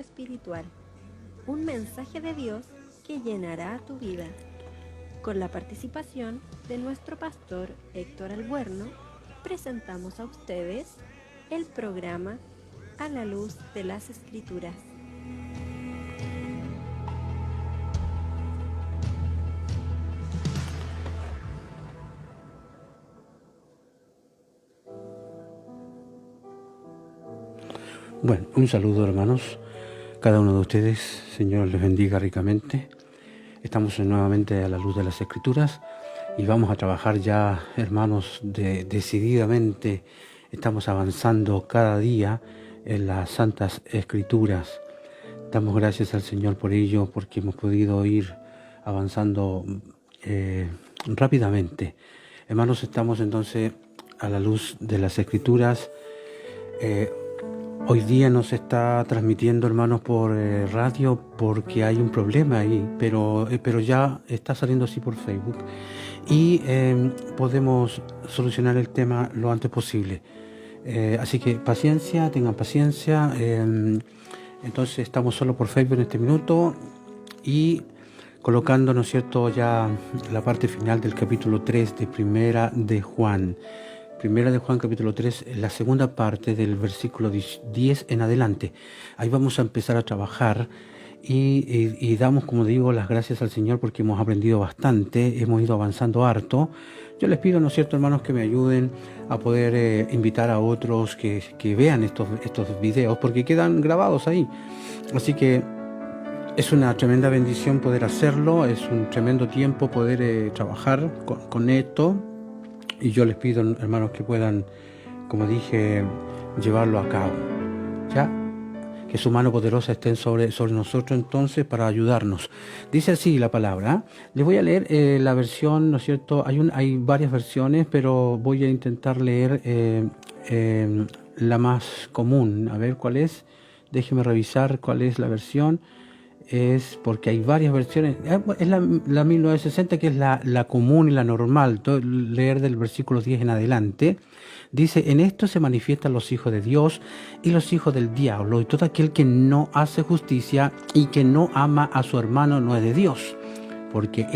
espiritual, un mensaje de Dios que llenará tu vida. Con la participación de nuestro pastor Héctor Albuerno, presentamos a ustedes el programa A la Luz de las Escrituras. Bueno, un saludo, hermanos, cada uno de ustedes. Señor les bendiga ricamente. Estamos nuevamente a la luz de las Escrituras y vamos a trabajar ya, hermanos, decididamente. Estamos avanzando cada día en las Santas Escrituras. Damos gracias al Señor por ello, porque hemos podido ir avanzando rápidamente. Hermanos, estamos entonces a la luz de las Escrituras. Hoy día no se está transmitiendo, hermanos, por radio porque hay un problema ahí, pero ya está saliendo así por Facebook y podemos solucionar el tema lo antes posible. Así que paciencia, tengan paciencia. Entonces estamos solo por Facebook en este minuto y colocando, ¿no es cierto?, ya la parte final del capítulo 3 de Primera de Juan. Primera de Juan, capítulo 3, la segunda parte del versículo 10 en adelante. Ahí vamos a empezar a trabajar y damos, como digo, las gracias al Señor porque hemos aprendido bastante, hemos ido avanzando harto. Yo les pido, ¿no es cierto, hermanos, que me ayuden a poder invitar a otros que vean estos videos porque quedan grabados ahí. Así que es una tremenda bendición poder hacerlo, es un tremendo tiempo poder trabajar con esto. Y yo les pido, hermanos, que puedan, como dije, llevarlo a cabo. Ya, que su mano poderosa esté sobre nosotros entonces para ayudarnos. Dice así la palabra. Les voy a leer la versión, ¿no es cierto? Hay varias versiones, pero voy a intentar leer la más común. A ver cuál es. Déjeme revisar cuál es la versión. Es porque hay varias versiones. Es la 1960, que es la común y la normal. Leer del versículo 10 en adelante. Dice: en esto se manifiestan los hijos de Dios y los hijos del diablo, y todo aquel que no hace justicia y que no ama a su hermano no es de Dios, porque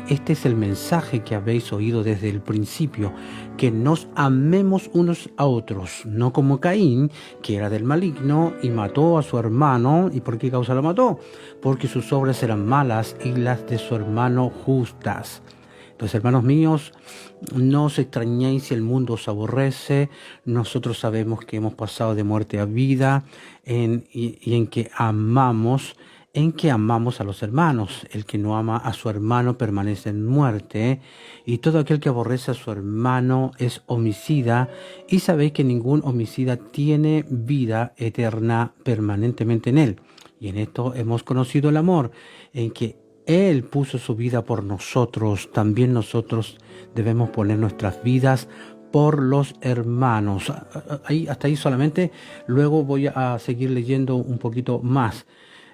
este es el mensaje que habéis oído desde el principio, que nos amemos unos a otros, no como Caín, que era del maligno y mató a su hermano. ¿Y por qué causa lo mató? Porque sus obras eran malas y las de su hermano justas. Entonces, hermanos míos, no os extrañéis si el mundo os aborrece. Nosotros sabemos que hemos pasado de muerte a vida y en que amamos a los hermanos. El que no ama a su hermano permanece en muerte, y todo aquel que aborrece a su hermano es homicida, y sabéis que ningún homicida tiene vida eterna permanentemente en él. Y en esto hemos conocido el amor, en que Él puso su vida por nosotros. También nosotros debemos poner nuestras vidas por los hermanos. Hasta ahí solamente. Luego voy a seguir leyendo un poquito más.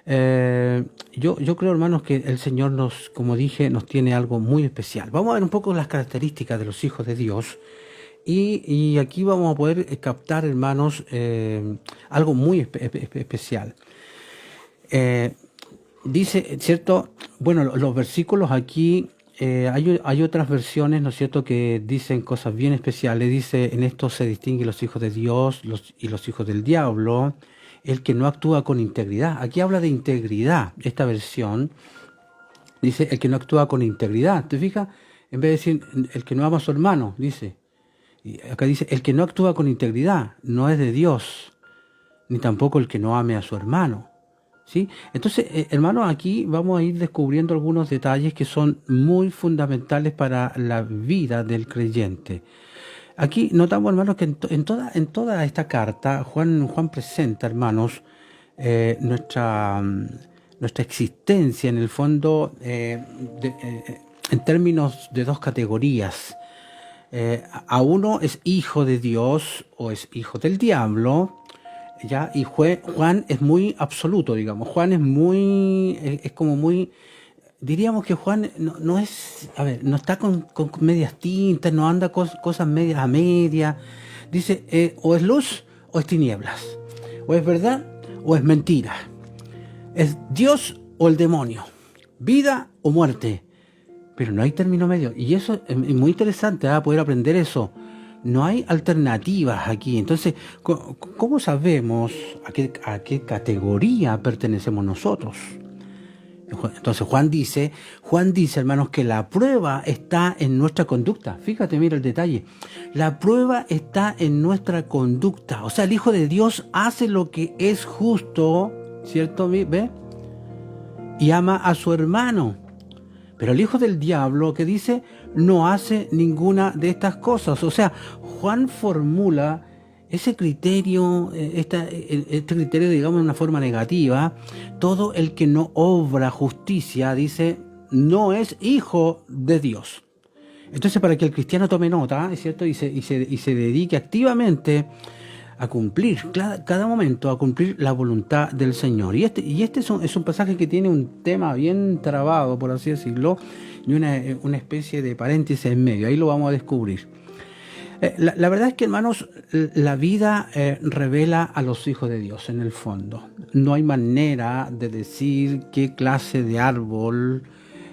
Yo creo, hermanos, que el Señor como dije, nos tiene algo muy especial. Vamos a ver un poco las características de los hijos de Dios. Y aquí vamos a poder captar, hermanos, algo muy especial. Dice, ¿cierto? Bueno, los versículos aquí, hay otras versiones, ¿no es cierto?, que dicen cosas bien especiales. Dice: en esto se distinguen los hijos de Dios y los hijos del diablo. El que no actúa con integridad. Aquí habla de integridad. Esta versión dice: el que no actúa con integridad. ¿Te fijas? En vez de decir el que no ama a su hermano, dice. Y acá dice: el que no actúa con integridad no es de Dios, ni tampoco el que no ame a su hermano. ¿Sí? Entonces, hermanos, aquí vamos a ir descubriendo algunos detalles que son muy fundamentales para la vida del creyente. Aquí notamos, hermanos, que en toda esta carta, Juan presenta, hermanos, nuestra existencia, en el fondo, en términos de dos categorías. A uno es hijo de Dios o es hijo del diablo, ¿ya? Y Juan es muy absoluto, digamos. Juan es como muy... Diríamos que Juan no es, a ver, no está con medias tintas, no anda con cosas medias a media. Dice, o es luz o es tinieblas. O es verdad o es mentira. Es Dios o el demonio. Vida o muerte. Pero no hay término medio. Y eso es muy interesante, poder aprender eso. No hay alternativas aquí. Entonces, ¿cómo sabemos a qué categoría pertenecemos nosotros? Entonces Juan dice, hermanos, que la prueba está en nuestra conducta. Fíjate, mira el detalle. La prueba está en nuestra conducta. O sea, el Hijo de Dios hace lo que es justo, ¿cierto? ¿Ve? Y ama a su hermano. Pero el hijo del diablo, que dice, no hace ninguna de estas cosas. O sea, Juan formula ese criterio, este criterio, digamos, de una forma negativa. Todo el que no obra justicia, dice, no es hijo de Dios. Entonces, para que el cristiano tome nota, ¿es cierto? Y se dedique activamente a cumplir, cada momento, a cumplir la voluntad del Señor. Y este es un pasaje que tiene un tema bien trabado, por así decirlo, y una especie de paréntesis en medio. Ahí lo vamos a descubrir. La verdad es que, hermanos, la vida revela a los hijos de Dios, en el fondo. No hay manera de decir qué clase de árbol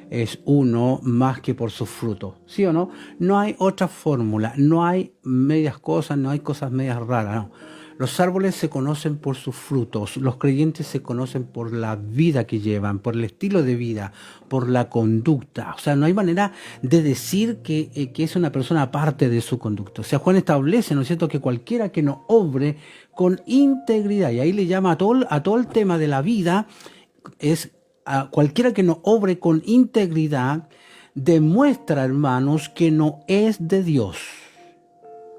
es uno más que por su fruto, ¿sí o no? No hay otra fórmula, no hay medias cosas, no hay cosas medias raras, no. Los árboles se conocen por sus frutos, los creyentes se conocen por la vida que llevan, por el estilo de vida, por la conducta. O sea, no hay manera de decir que es una persona aparte de su conducta. O sea, Juan establece, ¿no es cierto?, que cualquiera que no obre con integridad, y ahí le llama a todo el tema de la vida, es a cualquiera que no obre con integridad, demuestra, hermanos, que no es de Dios.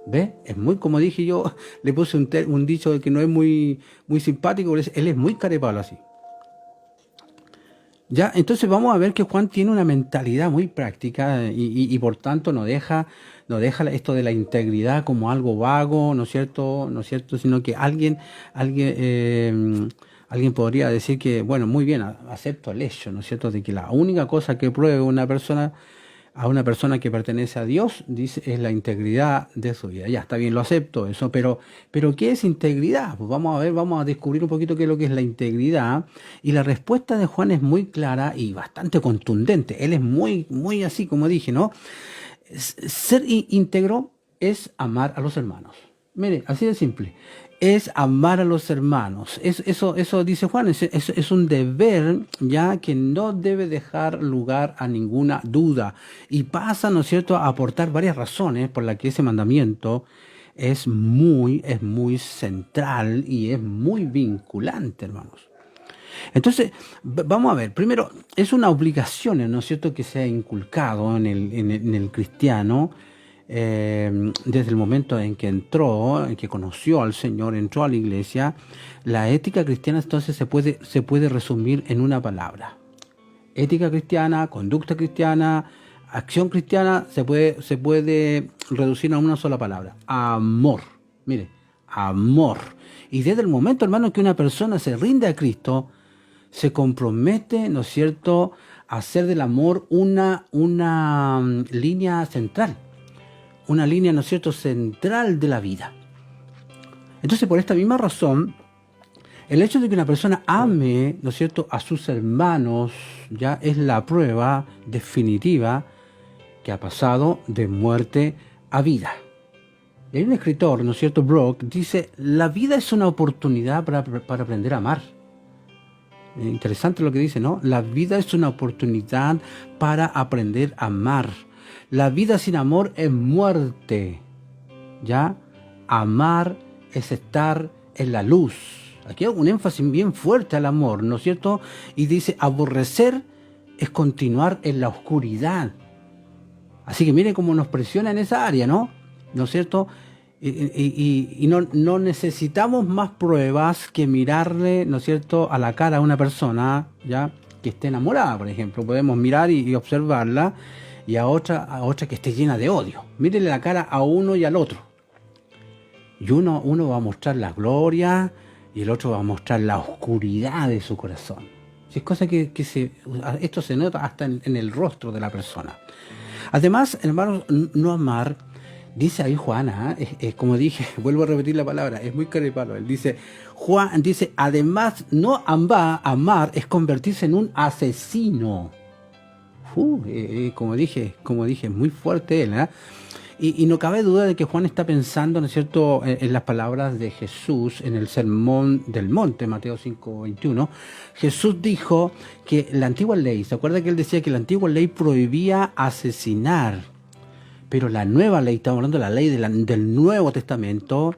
¿Ve? Es muy, como dije yo, le puse un dicho que no es muy simpático, él es muy carepalo así. Ya, entonces vamos a ver que Juan tiene una mentalidad muy práctica y por tanto no deja esto de la integridad como algo vago, ¿no es cierto? Sino que alguien podría decir que, bueno, muy bien, acepto el hecho, ¿no es cierto?, de que la única cosa que pruebe a una persona que pertenece a Dios, dice, es la integridad de su vida. Ya, está bien, lo acepto eso, pero ¿qué es integridad? Pues vamos a descubrir un poquito qué es lo que es la integridad, y la respuesta de Juan es muy clara y bastante contundente. Él es muy así, como dije, ¿no? Ser íntegro es amar a los hermanos. Mire, así de simple. Es amar a los hermanos. Eso dice Juan, es un deber ya que no debe dejar lugar a ninguna duda. Y pasa, ¿no es cierto?, a aportar varias razones por las que ese mandamiento es muy central y es muy vinculante, hermanos. Entonces, vamos a ver, primero, es una obligación, ¿no es cierto?, que se ha inculcado en el cristiano, desde el momento en que entró, en que conoció al Señor, entró a la iglesia. La ética cristiana entonces se puede resumir en una palabra. Ética cristiana, conducta cristiana, acción cristiana, se puede reducir a una sola palabra: amor. Mire, amor. Y desde el momento, hermano, que una persona se rinde a Cristo, se compromete, ¿no es cierto?, a hacer del amor una línea central. Una línea, ¿no es cierto?, central de la vida. Entonces, por esta misma razón, el hecho de que una persona ame, ¿no es cierto?, a sus hermanos, ya es la prueba definitiva que ha pasado de muerte a vida. Y hay un escritor, ¿no es cierto?, Brock, dice: la vida es una oportunidad para aprender a amar. Interesante lo que dice, ¿no? La vida es una oportunidad para aprender a amar. La vida sin amor es muerte. ¿Ya? Amar es estar en la luz. Aquí hay un énfasis bien fuerte al amor, ¿no es cierto? Y dice: aborrecer es continuar en la oscuridad. Así que mire cómo nos presiona en esa área, ¿no? ¿No es cierto? Y no necesitamos más pruebas que mirarle, ¿no es cierto?, a la cara a una persona, ¿ya?, que esté enamorada, por ejemplo. Podemos mirar y observarla, y a otra que esté llena de odio. Mírele la cara a uno y al otro. Y uno va a mostrar la gloria y el otro va a mostrar la oscuridad de su corazón. Es cosa que esto se nota hasta en el rostro de la persona. Además, hermanos, no amar Dice ahí Juana, es como dije, vuelvo a repetir la palabra, es muy carepalo. Él dice, Juan dice, además, no amar es convertirse en un asesino. Como dije, es muy fuerte él, ¿eh? Y no cabe duda de que Juan está pensando, ¿no es cierto?, en las palabras de Jesús en el Sermón del Monte, Mateo 5:21. Jesús dijo que la antigua ley, ¿se acuerda que él decía que la antigua ley prohibía asesinar? Pero la nueva ley, estamos hablando de la ley del Nuevo Testamento,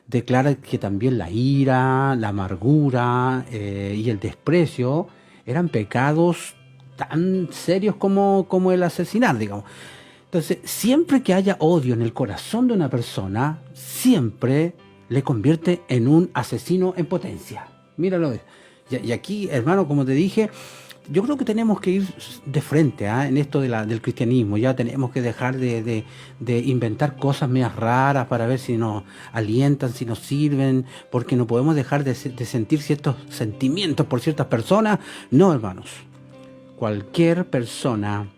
declara que también la ira, la amargura y el desprecio eran pecados tan serios como el asesinar, digamos. Entonces, siempre que haya odio en el corazón de una persona, siempre le convierte en un asesino en potencia. Míralo. Y aquí, hermano, como te dije, yo creo que tenemos que ir de frente en esto del cristianismo. Ya tenemos que dejar de inventar cosas medias raras para ver si nos alientan, si nos sirven, porque no podemos dejar de sentir ciertos sentimientos por ciertas personas. No, hermanos. Cualquier persona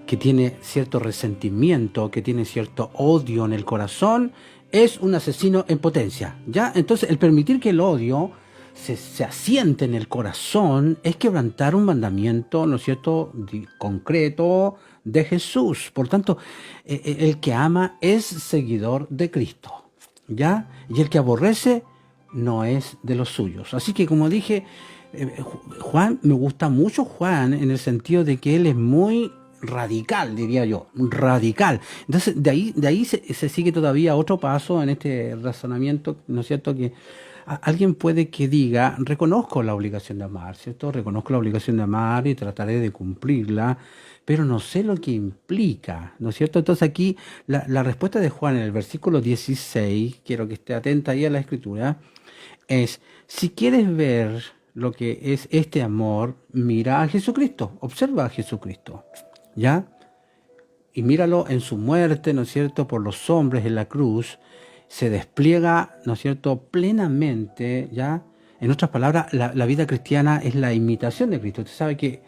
que tiene cierto resentimiento, que tiene cierto odio en el corazón, es un asesino en potencia, ¿ya? Entonces, el permitir que el odio se asiente en el corazón es quebrantar un mandamiento, ¿no es cierto?, concreto de Jesús. Por tanto, el que ama es seguidor de Cristo, ¿ya? Y el que aborrece no es de los suyos. Así que, como dije, Juan, me gusta mucho Juan en el sentido de que él es muy radical, diría yo, radical. Entonces, de ahí se sigue todavía otro paso en este razonamiento, ¿no es cierto?, que alguien puede que diga, reconozco la obligación de amar, ¿cierto? Reconozco la obligación de amar y trataré de cumplirla, pero no sé lo que implica, ¿no es cierto? Entonces aquí la respuesta de Juan en el versículo 16, quiero que esté atenta ahí a la escritura, es, si quieres ver lo que es este amor, mira a Jesucristo, observa a Jesucristo, ¿ya? Y míralo en su muerte, ¿no es cierto?, por los hombres en la cruz, se despliega, ¿no es cierto?, plenamente, ¿ya? En otras palabras, la vida cristiana es la imitación de Cristo. Usted sabe que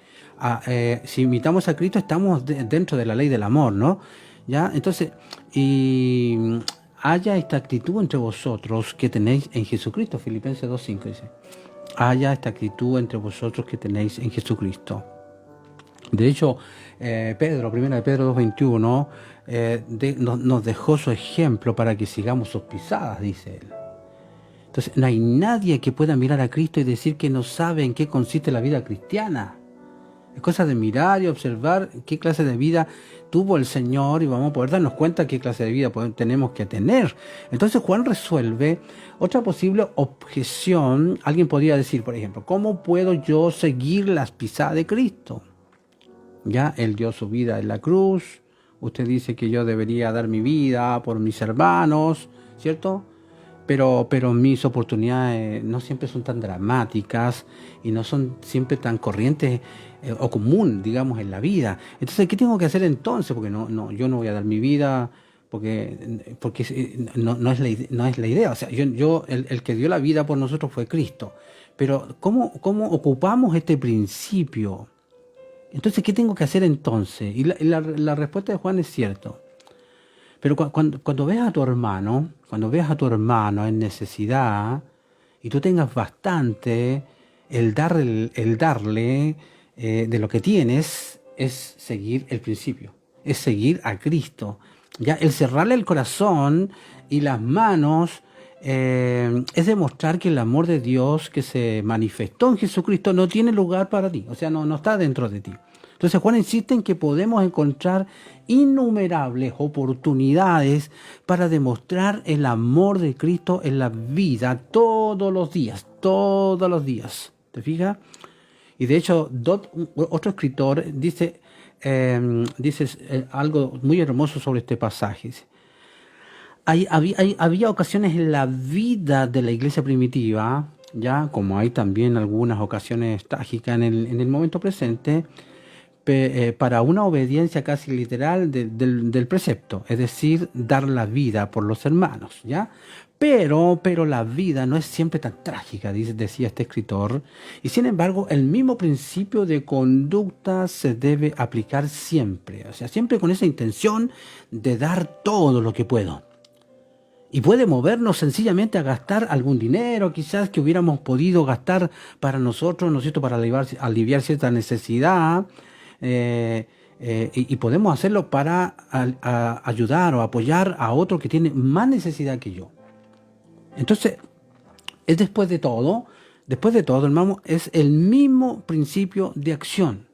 si imitamos a Cristo estamos dentro de la ley del amor, ¿no? ¿Ya? Entonces, y haya esta actitud entre vosotros que tenéis en Jesucristo. Filipenses 2:5 dice, haya esta actitud entre vosotros que tenéis en Jesucristo. De hecho, primera de Pedro 2:21, nos dejó su ejemplo para que sigamos sus pisadas, dice él. Entonces, no hay nadie que pueda mirar a Cristo y decir que no sabe en qué consiste la vida cristiana. Es cosa de mirar y observar qué clase de vida tuvo el Señor y vamos a poder darnos cuenta qué clase de vida tenemos que tener. Entonces Juan resuelve otra posible objeción. Alguien podría decir, por ejemplo, ¿cómo puedo yo seguir las pisadas de Cristo? Ya, Él dio su vida en la cruz. Usted dice que yo debería dar mi vida por mis hermanos, ¿cierto? Pero mis oportunidades no siempre son tan dramáticas y no son siempre tan corrientes o común, digamos, en la vida. Entonces, ¿qué tengo que hacer entonces? Porque yo no voy a dar mi vida porque no es la idea. O sea, el que dio la vida por nosotros fue Cristo. Pero ¿cómo ocupamos este principio? Entonces, ¿qué tengo que hacer entonces? Y la respuesta de Juan es cierto. Pero cuando veas a tu hermano, en necesidad, y tú tengas bastante, el darle de lo que tienes es seguir el principio, es seguir a Cristo. Ya el cerrarle el corazón y las manos es demostrar que el amor de Dios que se manifestó en Jesucristo no tiene lugar para ti, o sea, no está dentro de ti. Entonces Juan insiste en que podemos encontrar innumerables oportunidades para demostrar el amor de Cristo en la vida todos los días. ¿Te fijas? Y de hecho, otro escritor dice algo muy hermoso sobre este pasaje. Había ocasiones en la vida de la iglesia primitiva, ya como hay también algunas ocasiones trágicas en el momento presente, para una obediencia casi literal del precepto, es decir, dar la vida por los hermanos, ¿ya? Pero la vida no es siempre tan trágica, decía este escritor, y sin embargo el mismo principio de conducta se debe aplicar siempre, o sea, siempre con esa intención de dar todo lo que puedo. Y puede movernos sencillamente a gastar algún dinero, quizás que hubiéramos podido gastar para nosotros, ¿no es cierto?, para aliviar cierta necesidad, y podemos hacerlo para ayudar o apoyar a otro que tiene más necesidad que yo. Entonces, es después de todo, hermano, es el mismo principio de acción,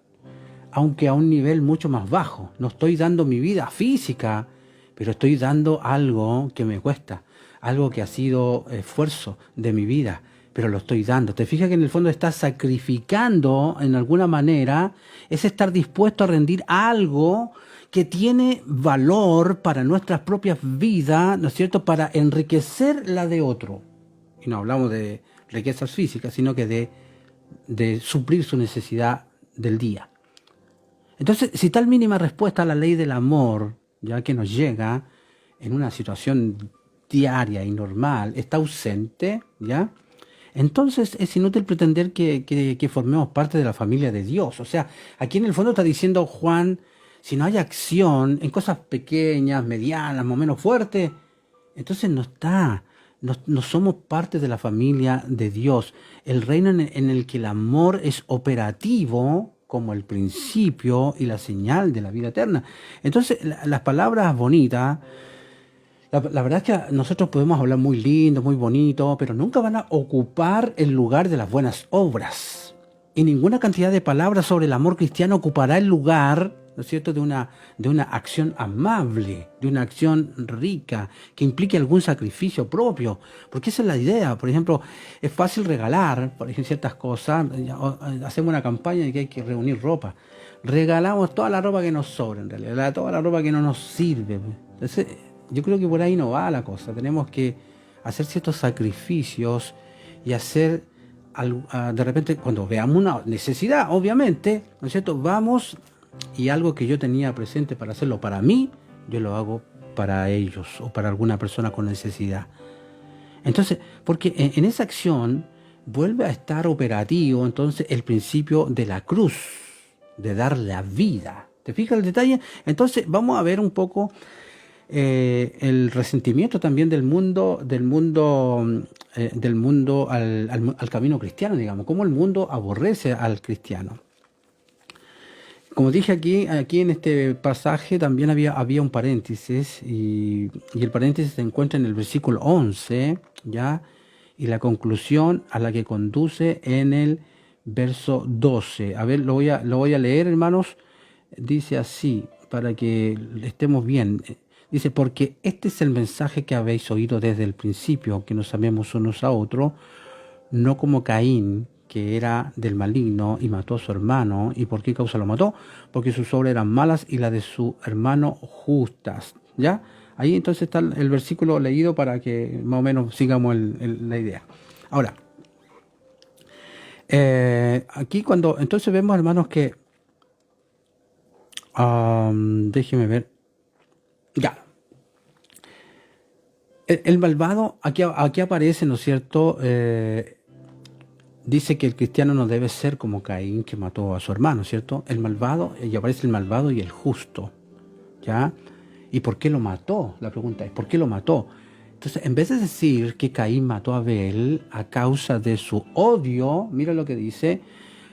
aunque a un nivel mucho más bajo. No estoy dando mi vida física, pero estoy dando algo que me cuesta, algo que ha sido esfuerzo de mi vida, pero lo estoy dando. ¿Te fijas que en el fondo estás sacrificando en alguna manera? Es estar dispuesto a rendir algo que tiene valor para nuestras propias vidas, ¿no es cierto?, para enriquecer la de otro. Y no hablamos de riquezas físicas, sino que de suplir su necesidad del día. Entonces, si tal mínima respuesta a la ley del amor, ya que nos llega en una situación diaria y normal, está ausente, ¿ya?, entonces es inútil pretender que formemos parte de la familia de Dios. O sea, aquí en el fondo está diciendo Juan, si no hay acción en cosas pequeñas, medianas, más o menos fuertes, entonces no somos parte de la familia de Dios. El reino en el que el amor es operativo como el principio y la señal de la vida eterna. Entonces, las palabras bonitas, la verdad es que nosotros podemos hablar muy lindo, muy bonito, pero nunca van a ocupar el lugar de las buenas obras. Y ninguna cantidad de palabras sobre el amor cristiano ocupará el lugar, ¿no es cierto?, de una acción amable, de una acción rica, que implique algún sacrificio propio. Porque esa es la idea. Por ejemplo, es fácil regalar, por ejemplo, ciertas cosas. Hacemos una campaña de que hay que reunir ropa. Regalamos toda la ropa que nos sobra, en realidad, toda la ropa que no nos sirve. Entonces, yo creo que por ahí no va la cosa. Tenemos que hacer ciertos sacrificios y hacer, de repente, cuando veamos una necesidad, obviamente, ¿no es cierto?, vamos, y algo que yo tenía presente para hacerlo para mí, yo lo hago para ellos o para alguna persona con necesidad. Entonces, porque en esa acción vuelve a estar operativo entonces el principio de la cruz, de dar la vida. ¿Te fijas el detalle? Entonces vamos a ver un poco el resentimiento también del mundo al camino cristiano, digamos, cómo el mundo aborrece al cristiano. Como dije aquí en este pasaje también había un paréntesis, y el paréntesis se encuentra en el versículo 11, ¿ya? Y la conclusión a la que conduce en el verso 12. A ver, lo voy a leer, hermanos. Dice así, para que estemos bien. Dice, porque este es el mensaje que habéis oído desde el principio, que nos amemos unos a otros, no como Caín, que era del maligno y mató a su hermano. ¿Y por qué causa lo mató? Porque sus obras eran malas y las de su hermano justas. ¿Ya? Ahí entonces está el versículo leído para que más o menos sigamos la idea. Ahora, aquí entonces vemos, hermanos, que déjeme ver. Ya. El malvado, aquí aparece, ¿no es cierto?, dice que el cristiano no debe ser como Caín, que mató a su hermano, ¿cierto? El malvado, y aparece el malvado y el justo, ¿ya? ¿Y por qué lo mató? La pregunta es, ¿por qué lo mató? Entonces, en vez de decir que Caín mató a Abel a causa de su odio, mira lo que dice,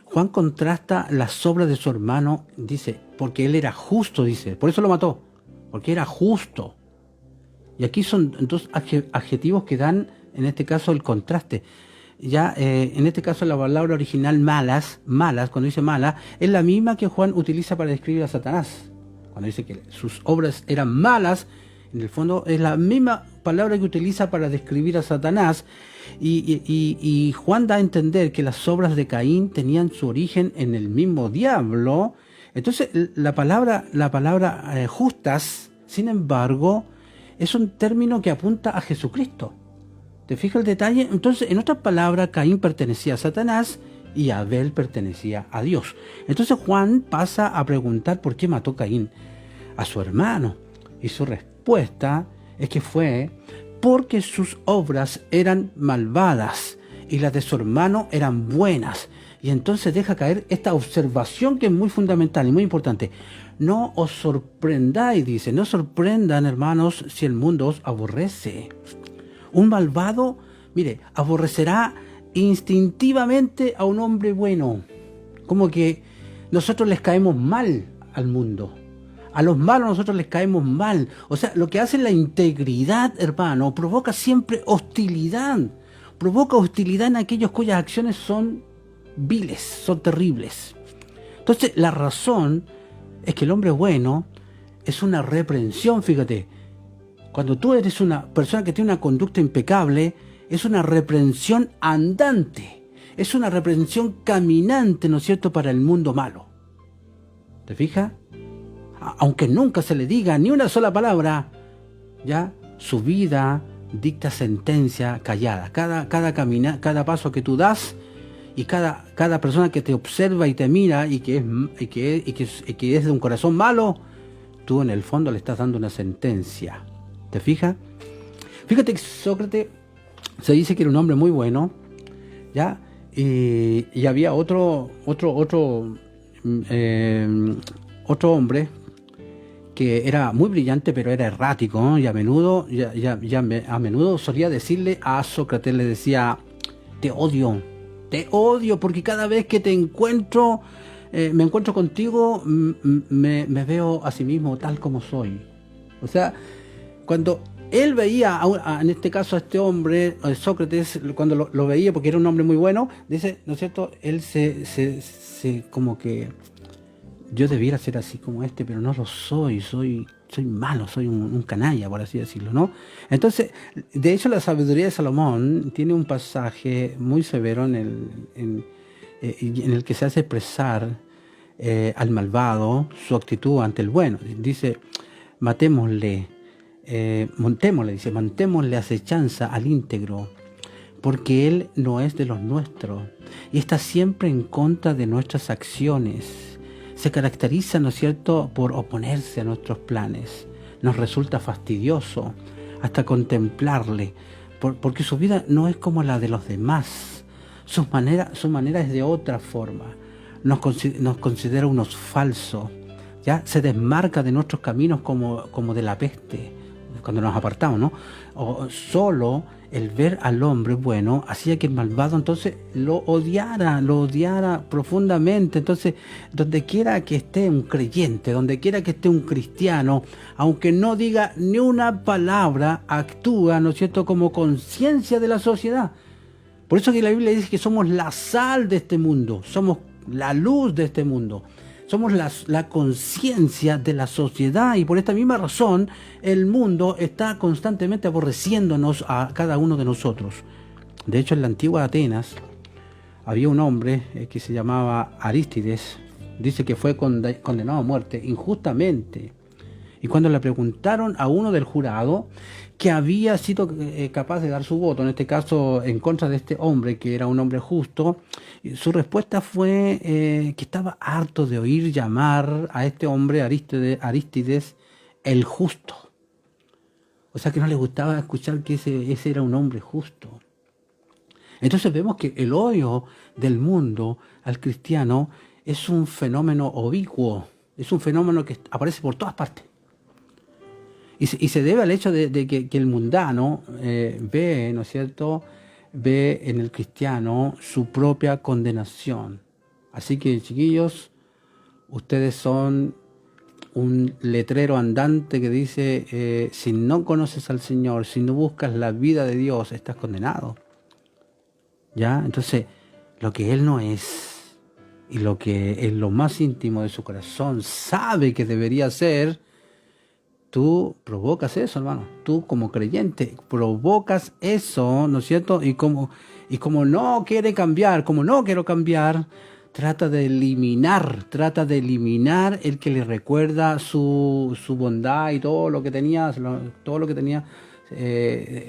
Juan contrasta las obras de su hermano, dice, porque él era justo, dice, por eso lo mató, porque era justo. Y aquí son dos adjetivos que dan, en este caso, el contraste. Ya en este caso la palabra original malas, cuando dice mala, es la misma que Juan utiliza para describir a Satanás. Cuando dice que sus obras eran malas, en el fondo es la misma palabra que utiliza para describir a Satanás. Y Juan da a entender que las obras de Caín tenían su origen en el mismo diablo. Entonces la palabra justas, sin embargo, es un término que apunta a Jesucristo. ¿Te fijas el detalle? Entonces, en otras palabras, Caín pertenecía a Satanás y Abel pertenecía a Dios. Entonces Juan pasa a preguntar por qué mató Caín a su hermano. Y su respuesta es que fue porque sus obras eran malvadas y las de su hermano eran buenas. Y entonces deja caer esta observación que es muy fundamental y muy importante. No os sorprendáis, dice, no sorprendan, hermanos, si el mundo os aborrece. Un malvado, mire, aborrecerá instintivamente a un hombre bueno. Como que nosotros les caemos mal al mundo. A los malos nosotros les caemos mal. O sea, lo que hace la integridad, hermano, provoca siempre hostilidad. Provoca hostilidad en aquellos cuyas acciones son viles, son terribles. Entonces, la razón es que el hombre bueno es una reprensión, fíjate. Cuando tú eres una persona que tiene una conducta impecable, es una reprensión andante. Es una reprensión caminante, ¿no es cierto?, para el mundo malo. ¿Te fijas? Aunque nunca se le diga ni una sola palabra, ya su vida dicta sentencia callada. Cada paso que tú das y cada persona que te observa y te mira y que es de un corazón malo, tú en el fondo le estás dando una sentencia. ¿Te fijas? Fíjate que Sócrates se dice que era un hombre muy bueno, ¿ya? Y había otro hombre que era muy brillante, pero era errático, ¿no? Y a menudo solía decirle a Sócrates, le decía: te odio, porque cada vez que te encuentro, me encuentro contigo, me veo a sí mismo tal como soy. O sea, cuando él veía, en este caso a este hombre, Sócrates, cuando lo veía, porque era un hombre muy bueno, dice, ¿no es cierto? Él se como que yo debiera ser así como este, pero no lo soy, soy malo, soy un canalla, por así decirlo, ¿no? Entonces, de hecho, la sabiduría de Salomón tiene un pasaje muy severo en el que se hace expresar al malvado su actitud ante el bueno. Dice, montémosle acechanza al íntegro, porque él no es de los nuestros y está siempre en contra de nuestras acciones. Se caracteriza, ¿no es cierto?, por oponerse a nuestros planes. Nos resulta fastidioso hasta contemplarle, porque su vida no es como la de los demás. Su manera es de otra forma. Nos considera unos falsos, ¿ya? Se desmarca de nuestros caminos como de la peste, cuando nos apartamos, ¿no? O solo el ver al hombre bueno hacía que el malvado entonces lo odiara profundamente. Entonces, donde quiera que esté un creyente, donde quiera que esté un cristiano, aunque no diga ni una palabra, actúa, ¿no es cierto?, como conciencia de la sociedad. Por eso que la Biblia dice que somos la sal de este mundo, somos la luz de este mundo. Somos la conciencia de la sociedad, y por esta misma razón el mundo está constantemente aborreciéndonos a cada uno de nosotros. De hecho, en la antigua Atenas había un hombre que se llamaba Arístides. Dice que fue condenado a muerte injustamente. Y cuando le preguntaron a uno del jurado que había sido capaz de dar su voto, en este caso en contra de este hombre, que era un hombre justo, su respuesta fue que estaba harto de oír llamar a este hombre Arístides el justo. O sea, que no le gustaba escuchar que ese era un hombre justo. Entonces vemos que el odio del mundo al cristiano es un fenómeno ubicuo, es un fenómeno que aparece por todas partes. Y se debe al hecho de que el mundano ve, ¿no es cierto?, ve en el cristiano su propia condenación. Así que, chiquillos, ustedes son un letrero andante que dice, si no conoces al Señor, si no buscas la vida de Dios, estás condenado. ¿Ya? Entonces, lo que Él no es, y lo que en lo más íntimo de su corazón sabe que debería ser, tú provocas eso, hermano. Tú como creyente provocas eso, ¿no es cierto? Y como no quiere cambiar, como no quiero cambiar, trata de eliminar el que le recuerda su bondad y todo lo que tenía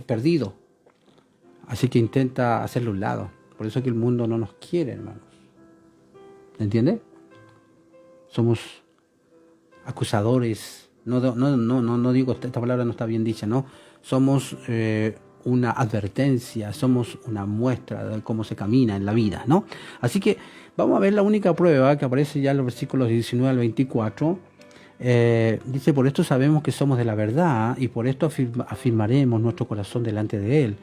perdido. Así que intenta hacerlo a un lado. Por eso es que el mundo no nos quiere, hermanos. ¿Entiende? Somos acusadores. No digo, esta palabra no está bien dicha, ¿no? Somos una advertencia, somos una muestra de cómo se camina en la vida, ¿no? Así que vamos a ver la única prueba que aparece ya en los versículos 19 al 24. Dice, por esto sabemos que somos de la verdad y por esto afirmaremos nuestro corazón delante de Él.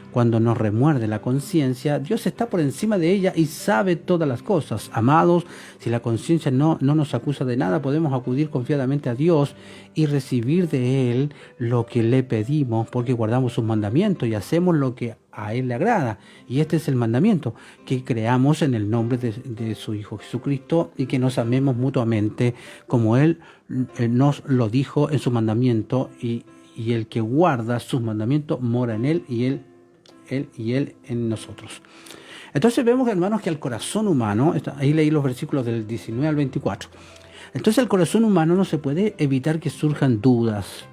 Cuando nos remuerde la conciencia, Dios está por encima de ella y sabe todas las cosas. Amados, si la conciencia no nos acusa de nada, podemos acudir confiadamente a Dios y recibir de Él lo que le pedimos, porque guardamos sus mandamientos y hacemos lo que a Él le agrada. Y este es el mandamiento, que creamos en el nombre de su Hijo Jesucristo y que nos amemos mutuamente, como Él nos lo dijo en su mandamiento, y el que guarda sus mandamientos mora en Él y Él en nosotros. Entonces vemos, hermanos, que el corazón humano, ahí leí los versículos del 19 al 24, entonces el corazón humano no se puede evitar que surjan dudas,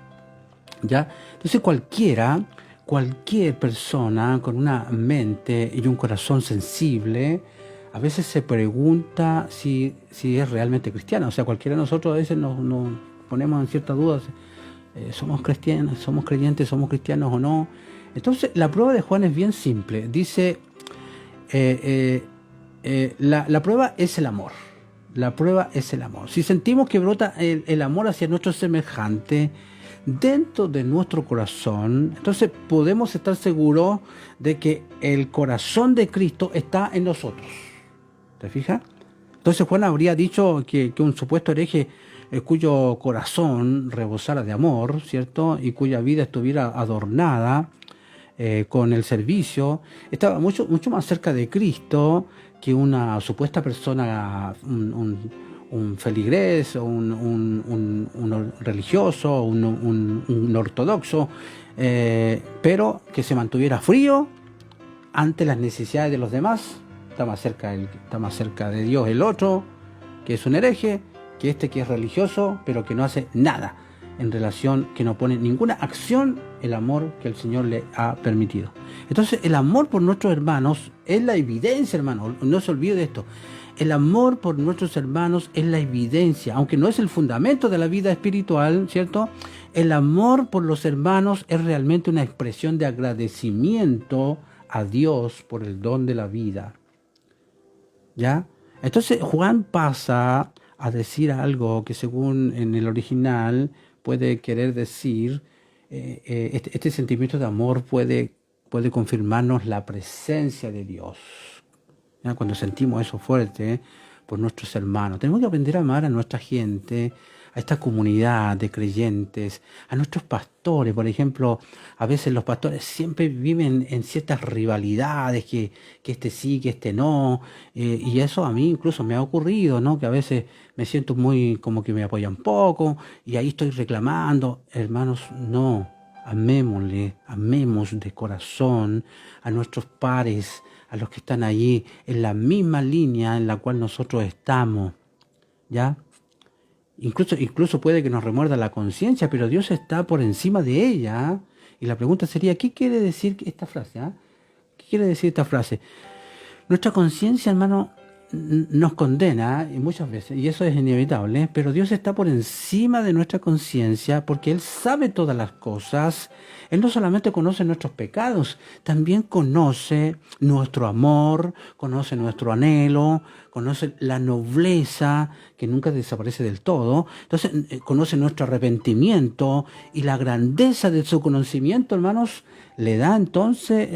¿ya? Entonces cualquier persona con una mente y un corazón sensible, a veces se pregunta si es realmente cristiana. O sea, cualquiera de nosotros a veces nos ponemos en ciertas dudas, ¿somos cristianos, somos creyentes, somos cristianos o no? Entonces, la prueba de Juan es bien simple. Dice, la prueba es el amor. La prueba es el amor. Si sentimos que brota el amor hacia nuestro semejante dentro de nuestro corazón, entonces podemos estar seguros de que el corazón de Cristo está en nosotros. ¿Te fijas? Entonces Juan habría dicho que un supuesto hereje cuyo corazón rebosara de amor, ¿cierto? Y cuya vida estuviera adornada con el servicio, estaba mucho más cerca de Cristo que una supuesta persona, un feligrés, un religioso, un ortodoxo, pero que se mantuviera frío ante las necesidades de los demás. Está más cerca de Dios el otro, que es un hereje, que este que es religioso, pero que no hace nada en relación, que no pone ninguna acción el amor que el Señor le ha permitido. Entonces el amor por nuestros hermanos es la evidencia, hermano, no se olvide de esto. El amor por nuestros hermanos es la evidencia, aunque no es el fundamento de la vida espiritual, ¿cierto? El amor por los hermanos es realmente una expresión de agradecimiento a Dios por el don de la vida, ¿ya? Entonces Juan pasa a decir algo que según en el original puede querer decir, este sentimiento de amor puede confirmarnos la presencia de Dios. ¿Ya? Cuando sentimos eso fuerte por nuestros hermanos, tenemos que aprender a amar a nuestra gente, a esta comunidad de creyentes, a nuestros pastores. Por ejemplo, a veces los pastores siempre viven en ciertas rivalidades, que este sí, que este no, y eso a mí incluso me ha ocurrido, ¿no? Que a veces me siento muy como que me apoyan poco y ahí estoy reclamando. Hermanos, no, amemos de corazón a nuestros pares, a los que están allí en la misma línea en la cual nosotros estamos, ¿ya? Incluso puede que nos remuerda la conciencia, pero Dios está por encima de ella. Y la pregunta sería, ¿qué quiere decir esta frase? ¿Qué quiere decir esta frase? Nuestra conciencia, hermano, nos condena y muchas veces, y eso es inevitable, pero Dios está por encima de nuestra conciencia porque Él sabe todas las cosas. Él no solamente conoce nuestros pecados, también conoce nuestro amor, conoce nuestro anhelo, conoce la nobleza que nunca desaparece del todo. Entonces conoce nuestro arrepentimiento, y la grandeza de su conocimiento, hermanos, le da entonces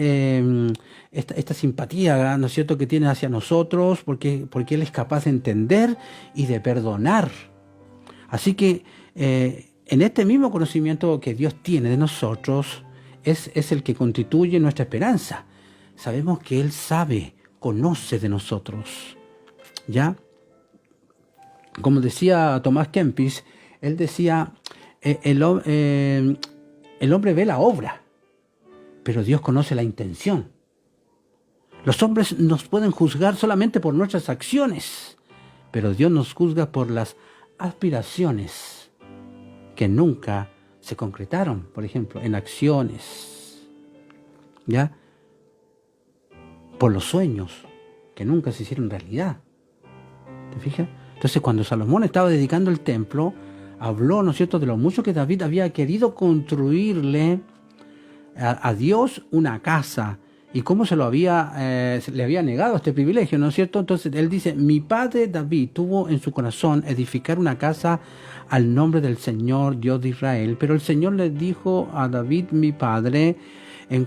esta simpatía, ¿no es cierto?, que tiene hacia nosotros, porque Él es capaz de entender y de perdonar. Así que en este mismo conocimiento que Dios tiene de nosotros, es el que constituye nuestra esperanza. Sabemos que Él sabe, conoce de nosotros, ¿ya? Como decía Tomás Kempis, él decía, el hombre ve la obra, pero Dios conoce la intención. Los hombres nos pueden juzgar solamente por nuestras acciones, pero Dios nos juzga por las aspiraciones que nunca se concretaron, por ejemplo, en acciones, ¿ya? Por los sueños que nunca se hicieron realidad. ¿Te fijas? Entonces, cuando Salomón estaba dedicando el templo, habló, ¿no es cierto?, de lo mucho que David había querido construirle a Dios una casa y cómo se le había negado este privilegio, ¿no es cierto? Entonces él dice, mi padre David tuvo en su corazón edificar una casa al nombre del Señor Dios de Israel, pero el Señor le dijo a David, mi padre, en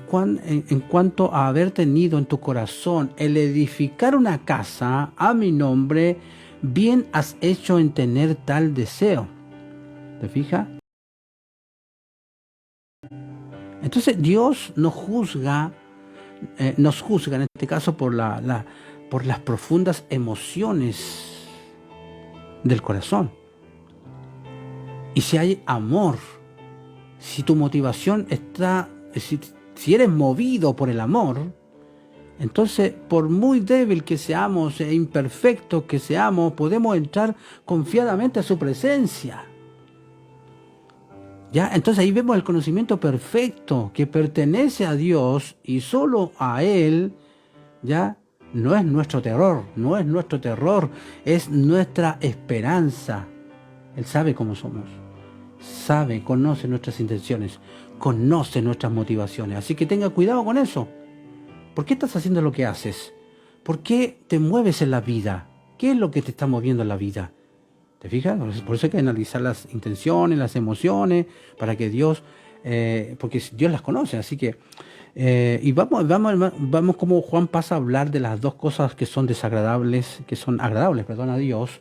cuanto a haber tenido en tu corazón el edificar una casa a mi nombre, bien has hecho en tener tal deseo. ¿Te fijas? Entonces Dios nos juzga en este caso por las profundas emociones del corazón. Y si hay amor, si tu motivación está, si eres movido por el amor, entonces por muy débil que seamos e imperfectos que seamos, podemos entrar confiadamente a su presencia. ¿Ya? Entonces ahí vemos el conocimiento perfecto que pertenece a Dios y solo a Él. ¿Ya? No es nuestro terror, es nuestra esperanza. Él sabe cómo somos, conoce nuestras intenciones, conoce nuestras motivaciones. Así que tenga cuidado con eso. ¿Por qué estás haciendo lo que haces? ¿Por qué te mueves en la vida? ¿Qué es lo que te está moviendo en la vida? ¿Te fijas? Por eso hay que analizar las intenciones, las emociones, para que Dios, porque Dios las conoce. Así que, y vamos como Juan pasa a hablar de las dos cosas que son desagradables, que son agradables, a Dios,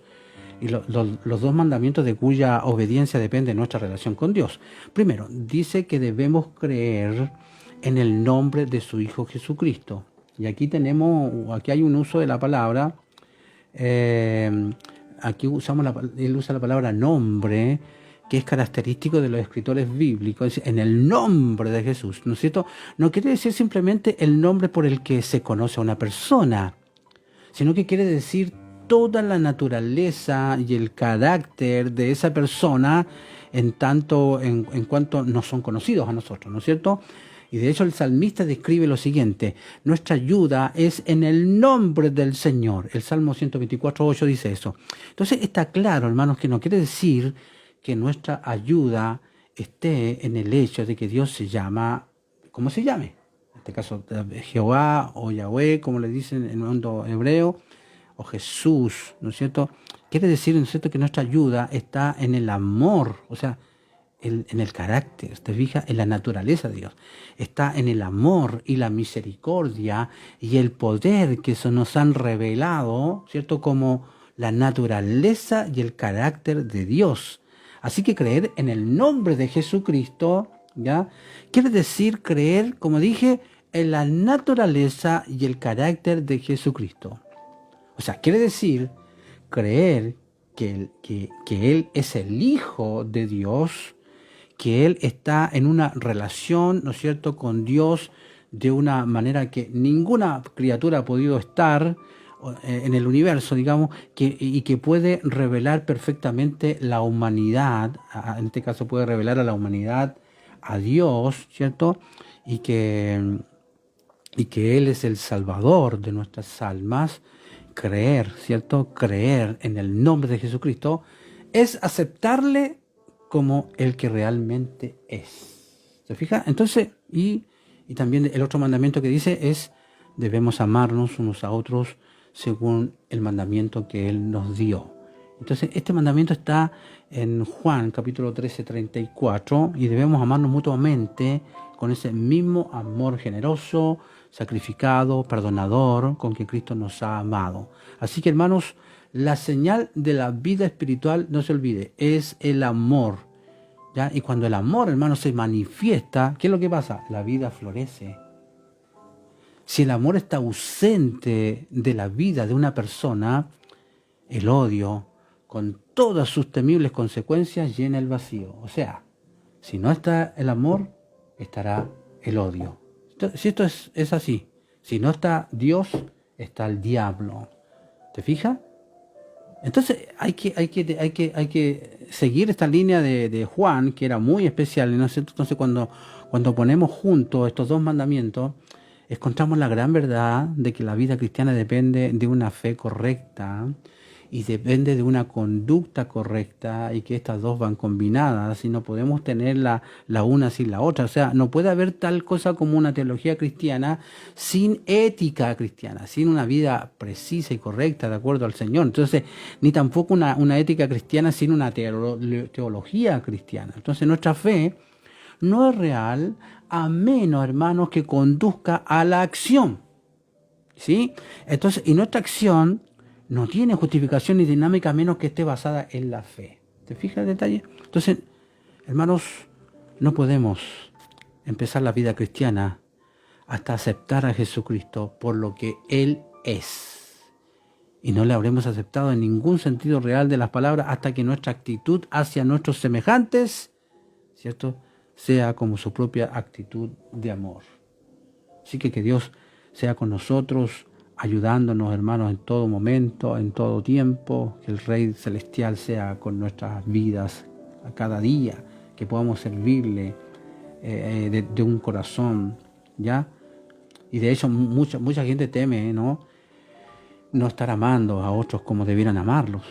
y los dos mandamientos de cuya obediencia depende de nuestra relación con Dios. Primero, dice que debemos creer en el nombre de su Hijo Jesucristo. Y aquí hay un uso de la palabra. Aquí él usa la palabra nombre, que es característico de los escritores bíblicos, en el nombre de Jesús, ¿no es cierto? No quiere decir simplemente el nombre por el que se conoce a una persona, sino que quiere decir toda la naturaleza y el carácter de esa persona en cuanto no son conocidos a nosotros, ¿no es cierto? Y de hecho el salmista describe lo siguiente: nuestra ayuda es en el nombre del Señor. El Salmo 124:8 dice eso. Entonces está claro, hermanos, que no quiere decir que nuestra ayuda esté en el hecho de que Dios se llama, como se llame. En este caso, Jehová o Yahweh, como le dicen en el mundo hebreo, o Jesús, ¿no es cierto? Quiere decir, ¿no es cierto?, que nuestra ayuda está en el amor, o sea, en el carácter, te fijas, en la naturaleza de Dios. Está en el amor y la misericordia y el poder que se nos han revelado, ¿cierto?, como la naturaleza y el carácter de Dios. Así que creer en el nombre de Jesucristo, ¿ya?, quiere decir creer, como dije, en la naturaleza y el carácter de Jesucristo. O sea, quiere decir creer que Él es el Hijo de Dios, que Él está en una relación, ¿no es cierto?, con Dios de una manera que ninguna criatura ha podido estar en el universo, digamos, y que puede revelar perfectamente la humanidad, en este caso puede revelar a la humanidad a Dios, ¿cierto?, y que Él es el Salvador de nuestras almas. Creer, ¿cierto?, creer en el nombre de Jesucristo es aceptarle como el que realmente es. ¿Se fija? Entonces, y también el otro mandamiento que dice es: debemos amarnos unos a otros según el mandamiento que Él nos dio. Entonces, este mandamiento está en Juan capítulo 13:34, y debemos amarnos mutuamente con ese mismo amor generoso, sacrificado, perdonador, con que Cristo nos ha amado. Así que, hermanos, la señal de la vida espiritual, no se olvide, es el amor, ¿ya? Y cuando el amor, hermanos, se manifiesta, ¿qué es lo que pasa? La vida florece. Si el amor está ausente de la vida de una persona, el odio, con todas sus temibles consecuencias, llena el vacío. O sea, si no está el amor, estará el odio. Si esto es así, si no está Dios, está el diablo. ¿Te fijas? Entonces hay que seguir esta línea de Juan, que era muy especial, ¿no? Entonces cuando ponemos juntos estos dos mandamientos, encontramos la gran verdad de que la vida cristiana depende de una fe correcta y depende de una conducta correcta y que estas dos van combinadas y no podemos tener la una sin la otra. O sea, no puede haber tal cosa como una teología cristiana sin ética cristiana, sin una vida precisa y correcta de acuerdo al Señor. Entonces, ni tampoco una ética cristiana sin una teología cristiana. Entonces, nuestra fe no es real a menos, hermanos, que conduzca a la acción. ¿Sí? Entonces, y nuestra acción no tiene justificación ni dinámica a menos que esté basada en la fe. ¿Te fijas el detalle? Entonces, hermanos, no podemos empezar la vida cristiana hasta aceptar a Jesucristo por lo que Él es. Y no le habremos aceptado en ningún sentido real de las palabras hasta que nuestra actitud hacia nuestros semejantes, ¿cierto?, sea como su propia actitud de amor. Así que Dios sea con nosotros, ayudándonos, hermanos, en todo momento, en todo tiempo, que el Rey Celestial sea con nuestras vidas a cada día, que podamos servirle de un corazón, ¿ya? Y de hecho mucha gente teme, ¿no estar amando a otros como debieran amarlos,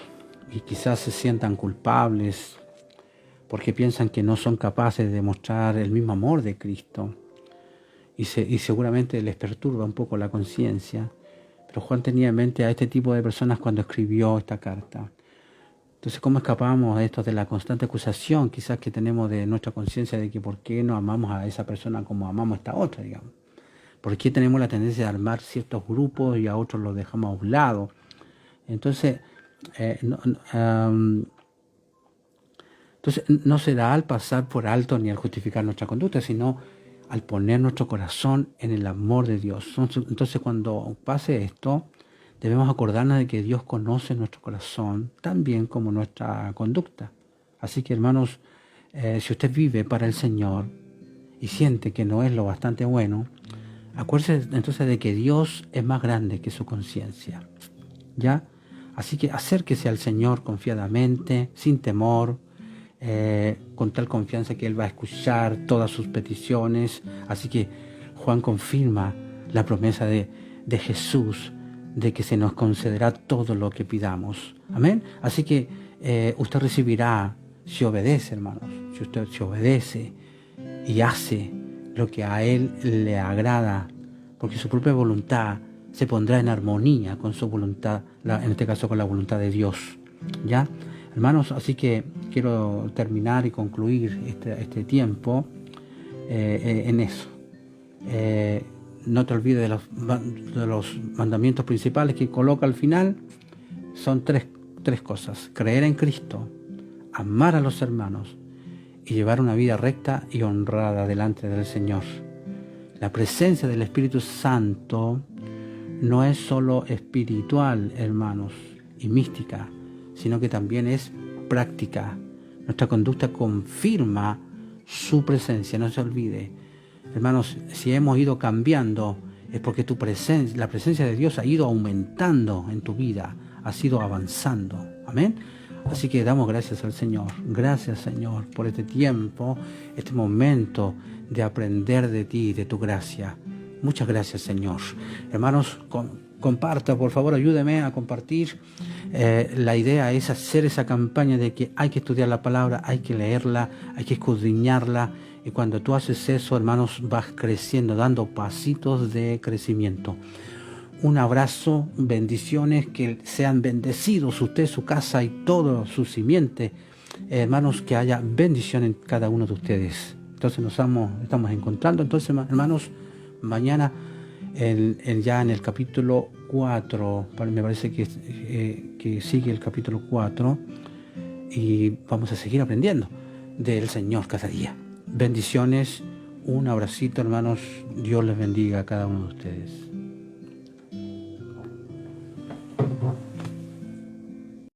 y quizás se sientan culpables porque piensan que no son capaces de demostrar el mismo amor de Cristo. Y seguramente les perturba un poco la conciencia. Pero Juan tenía en mente a este tipo de personas cuando escribió esta carta. Entonces, ¿cómo escapamos a esto de la constante acusación quizás que tenemos de nuestra conciencia de que por qué no amamos a esa persona como amamos a esta otra, digamos? ¿Por qué tenemos la tendencia de armar ciertos grupos y a otros los dejamos a un lado? Entonces, no será al pasar por alto ni al justificar nuestra conducta, sino al poner nuestro corazón en el amor de Dios. Entonces, cuando pase esto, debemos acordarnos de que Dios conoce nuestro corazón tan bien como nuestra conducta. Así que, hermanos, si usted vive para el Señor y siente que no es lo bastante bueno, acuérdese entonces de que Dios es más grande que su conciencia, ¿ya? Así que acérquese al Señor confiadamente, sin temor, con tal confianza que Él va a escuchar todas sus peticiones. Así que Juan confirma la promesa de Jesús, de que se nos concederá todo lo que pidamos. Amén. Así que usted recibirá si obedece, hermanos. Si usted se obedece y hace lo que a Él le agrada, porque su propia voluntad se pondrá en armonía con su voluntad, en este caso con la voluntad de Dios, ¿ya? Hermanos, así que quiero terminar y concluir este tiempo en eso. No te olvides de los mandamientos principales que coloca al final. Son tres cosas: creer en Cristo, amar a los hermanos y llevar una vida recta y honrada delante del Señor. La presencia del Espíritu Santo no es solo espiritual, hermanos, y mística, sino que también es práctica. Nuestra conducta confirma su presencia, no se olvide. Hermanos, si hemos ido cambiando, es porque la presencia de Dios ha ido aumentando en tu vida, ha ido avanzando. Amén. Así que damos gracias al Señor. Gracias, Señor, por este tiempo, este momento de aprender de ti, de tu gracia. Muchas gracias, Señor. Hermanos, comparta, por favor, ayúdeme a compartir. La idea es hacer esa campaña de que hay que estudiar la palabra, hay que leerla, hay que escudriñarla. Y cuando tú haces eso, hermanos, vas creciendo, dando pasitos de crecimiento. Un abrazo, bendiciones, que sean bendecidos usted, su casa y todo su simiente. Hermanos, que haya bendición en cada uno de ustedes. Entonces estamos encontrando. Entonces, hermanos, mañana ya en el capítulo 4, me parece que sigue el capítulo 4, y vamos a seguir aprendiendo del Señor cada día. Bendiciones, un abracito, hermanos. Dios les bendiga a cada uno de ustedes.